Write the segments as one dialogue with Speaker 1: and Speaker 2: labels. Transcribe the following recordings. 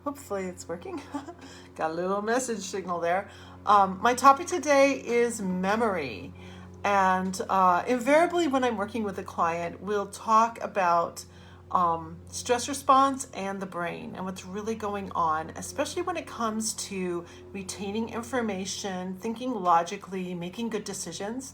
Speaker 1: Hopefully it's working. Got a little message signal there. My topic today is memory. And invariably, when I'm working with a client, we'll talk about stress response and the brain and what's really going on, especially when it comes to retaining information, thinking logically, making good decisions.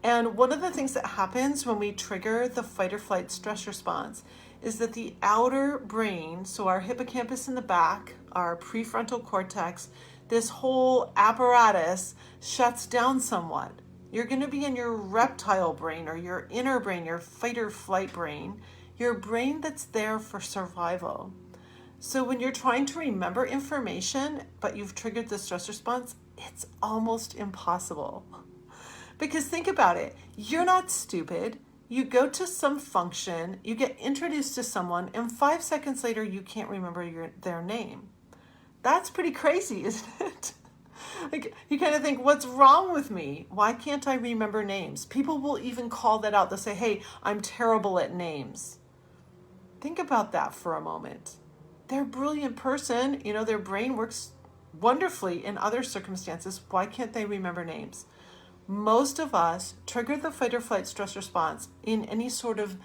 Speaker 1: And one of the things that happens when we trigger the fight or flight stress response is that the outer brain, so our hippocampus in the back, our prefrontal cortex, this whole apparatus shuts down somewhat. You're going to be in your reptile brain or your inner brain, your fight or flight brain, your brain that's there for survival. So when you're trying to remember information, but you've triggered the stress response, it's almost impossible. Because think about it, you're not stupid. You go to some function, you get introduced to someone, and 5 seconds later, you can't remember their name. That's pretty crazy, isn't it? Like, you kind of think, what's wrong with me? Why can't I remember names? People will even call that out. They'll say, hey, I'm terrible at names. Think about that for a moment. They're a brilliant person. You know, their brain works wonderfully in other circumstances. Why can't they remember names? Most of us trigger the fight or flight stress response in any sort of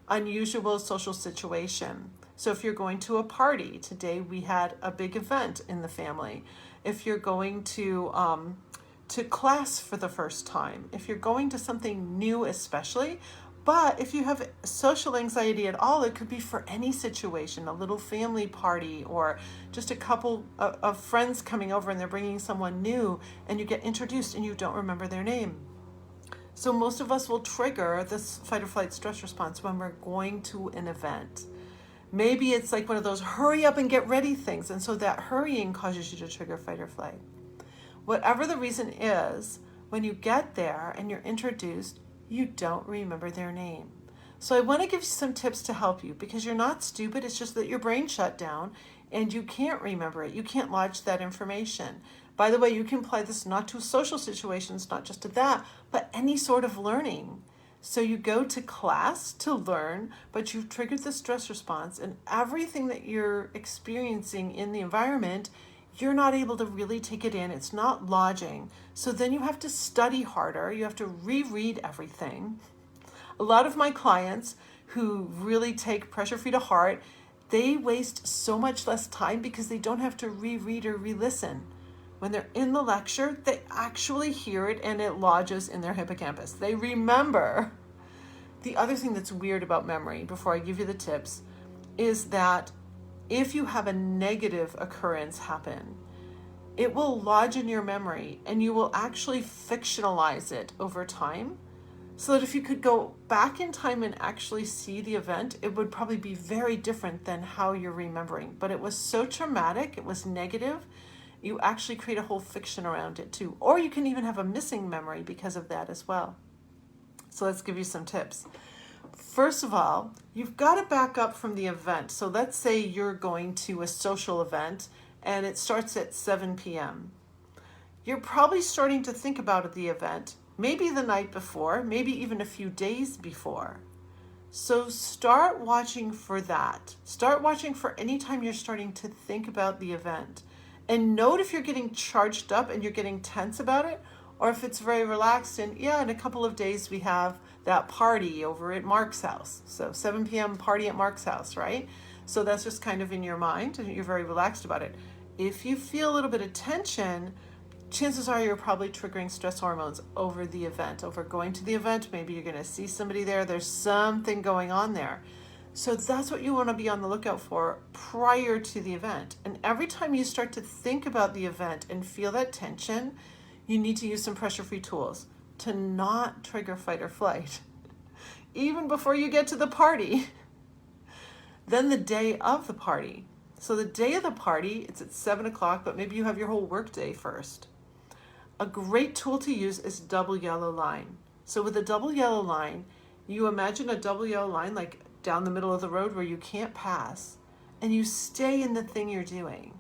Speaker 1: unusual social situation. So if you're going to a party, today we had a big event in the family. If you're going to class for the first time, if you're going to something new especially, but if you have social anxiety at all, it could be for any situation, a little family party or just a couple of friends coming over and they're bringing someone new and you get introduced and you don't remember their name. So most of us will trigger this fight or flight stress response when we're going to an event. Maybe it's like one of those hurry up and get ready things. And so that hurrying causes you to trigger fight or flight. Whatever the reason is, when you get there and you're introduced, you don't remember their name. So I want to give you some tips to help you because you're not stupid. It's just that your brain shut down and you can't remember it. You can't lodge that information. By the way, you can apply this not to social situations, not just to that, but any sort of learning. So you go to class to learn, but you've triggered the stress response and everything that you're experiencing in the environment, you're not able to really take it in. It's not lodging. So then you have to study harder. You have to reread everything. A lot of my clients who really take Pressure Free to Heart, they waste so much less time because they don't have to reread or re-listen. When they're in the lecture, they actually hear it and it lodges in their hippocampus. They remember. The other thing that's weird about memory, before I give you the tips, is that if you have a negative occurrence happen, it will lodge in your memory and you will actually fictionalize it over time. So that if you could go back in time and actually see the event, it would probably be very different than how you're remembering. But it was so traumatic, it was negative, you actually create a whole fiction around it too. Or you can even have a missing memory because of that as well. So let's give you some tips. First of all, you've got to back up from the event. So let's say you're going to a social event and it starts at 7 p.m. You're probably starting to think about the event, maybe the night before, maybe even a few days before. So start watching for that. Start watching for any time you're starting to think about the event. And note if you're getting charged up and you're getting tense about it, or if it's very relaxed and in a couple of days we have that party over at Mark's house. So 7 p.m. party at Mark's house, right? So that's just kind of in your mind and you're very relaxed about it. If you feel a little bit of tension, chances are you're probably triggering stress hormones over the event, over going to the event. Maybe you're going to see somebody there. There's something going on there. So that's what you want to be on the lookout for prior to the event. And every time you start to think about the event and feel that tension, you need to use some pressure-free tools to not trigger fight or flight, even before you get to the party. Then the day of the party. So the day of the party, it's at 7 o'clock, but maybe you have your whole work day first. A great tool to use is double yellow line. So with a double yellow line, you imagine a double yellow line like down the middle of the road where you can't pass, and you stay in the thing you're doing.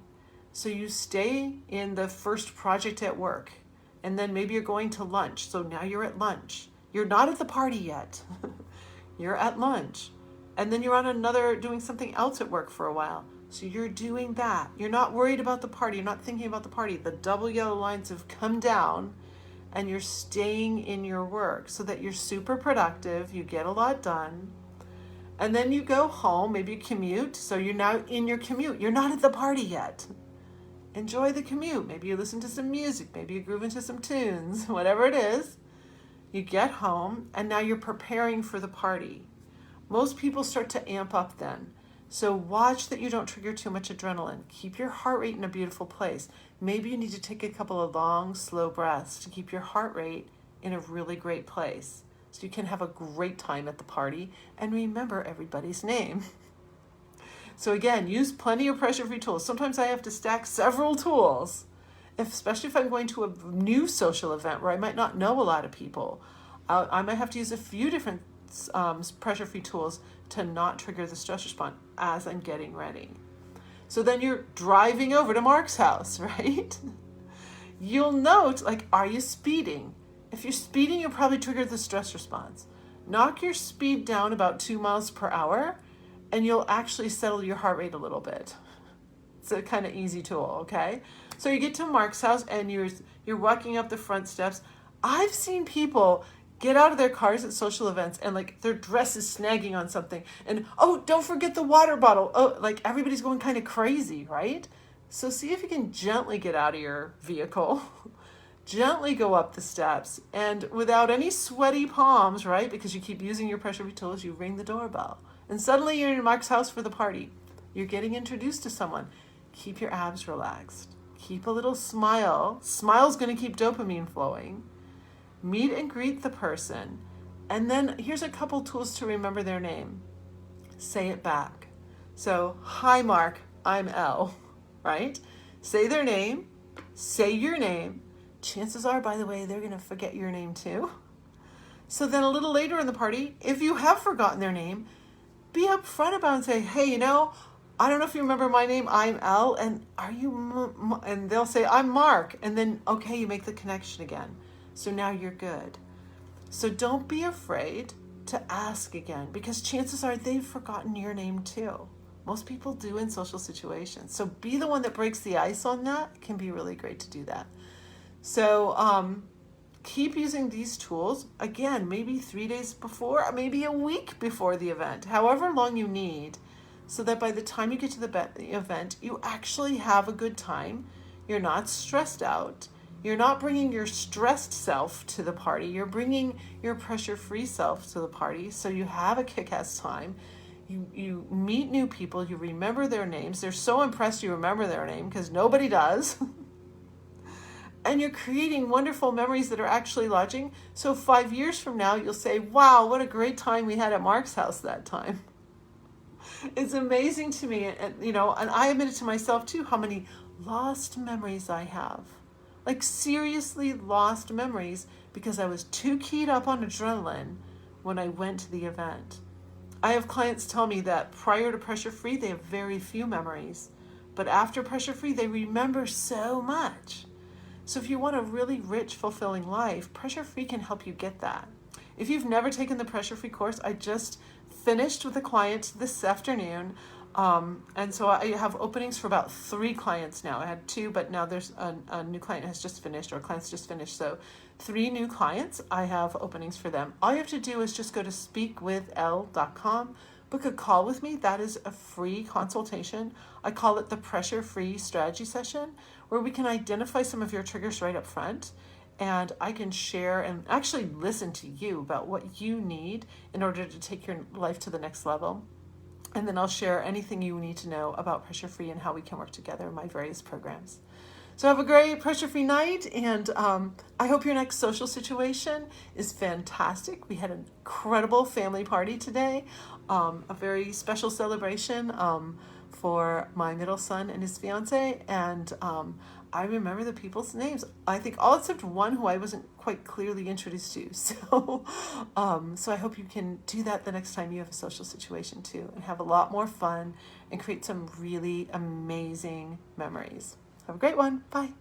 Speaker 1: So you stay in the first project at work, and then maybe you're going to lunch. So now you're at lunch. You're not at the party yet. You're at lunch. And then you're on another, doing something else at work for a while. So you're doing that. You're not worried about the party. You're not thinking about the party. The double yellow lines have come down and you're staying in your work so that you're super productive. You get a lot done. And then you go home, maybe you commute. So you're now in your commute. You're not at the party yet. Enjoy the commute. Maybe you listen to some music. Maybe you groove into some tunes, whatever it is. You get home and now you're preparing for the party. Most people start to amp up then. So watch that you don't trigger too much adrenaline. Keep your heart rate in a beautiful place. Maybe you need to take a couple of long, slow breaths to keep your heart rate in a really great place so you can have a great time at the party and remember everybody's name. So again, use plenty of pressure-free tools. Sometimes I have to stack several tools, especially if I'm going to a new social event where I might not know a lot of people. I might have to use a few different pressure-free tools to not trigger the stress response as I'm getting ready. So then you're driving over to Mark's house, right? You'll note, like, are you speeding? If you're speeding, you'll probably trigger the stress response. Knock your speed down about 2 miles per hour, and you'll actually settle your heart rate a little bit. It's a kind of easy tool, okay? So you get to Mark's house, and you're walking up the front steps. I've seen people get out of their cars at social events and like their dress is snagging on something and oh, don't forget the water bottle. Oh, like everybody's going kind of crazy, right? So see if you can gently get out of your vehicle, gently go up the steps, and without any sweaty palms, right? Because you keep using your pressure tools, you ring the doorbell and suddenly you're in Mark's house for the party. You're getting introduced to someone. Keep your abs relaxed. Keep a little smile. Smile's going to keep dopamine flowing. Meet and greet the person. And then here's a couple tools to remember their name. Say it back. So, hi Mark, I'm Elle, right? Say their name, say your name. Chances are, by the way, they're going to forget your name too. So then a little later in the party, if you have forgotten their name, be upfront about it and say, hey, I don't know if you remember my name, I'm Elle, and are you, and they'll say, I'm Mark. And then, okay, you make the connection again. So now you're good. So don't be afraid to ask again because chances are they've forgotten your name too. Most people do in social situations. So be the one that breaks the ice on that. It can be really great to do that. So keep using these tools. Again, maybe 3 days before, maybe a week before the event, however long you need, so that by the time you get to the event, you actually have a good time. You're not stressed out. You're not bringing your stressed self to the party. You're bringing your pressure-free self to the party. So you have a kick-ass time. You meet new people. You remember their names. They're so impressed you remember their name because nobody does. And you're creating wonderful memories that are actually lodging. So 5 years from now, you'll say, wow, what a great time we had at Mark's house that time. It's amazing to me. And I admit it to myself too, how many lost memories I have. Like seriously lost memories because I was too keyed up on adrenaline when I went to the event. I have clients tell me that prior to pressure free, they have very few memories, but after pressure free, they remember so much. So if you want a really rich, fulfilling life, pressure free can help you get that. If you've never taken the pressure free course, I just finished with a client this afternoon. And so I have openings for about 3 clients now. I had 2, but now there's a new client has just finished, or client's just finished. So 3 new clients, I have openings for them. All you have to do is just go to speakwithelle.com, book a call with me. That is a free consultation. I call it the pressure-free strategy session, where we can identify some of your triggers right up front. And I can share and actually listen to you about what you need in order to take your life to the next level. And then I'll share anything you need to know about Pressure Free and how we can work together in my various programs. So have a great Pressure Free night, and I hope your next social situation is fantastic. We had an incredible family party today, a very special celebration for my middle son and his fiance, and I remember the people's names. I think all except one who I wasn't quite clearly introduced to. So I hope you can do that the next time you have a social situation too, and have a lot more fun and create some really amazing memories. Have a great one. Bye.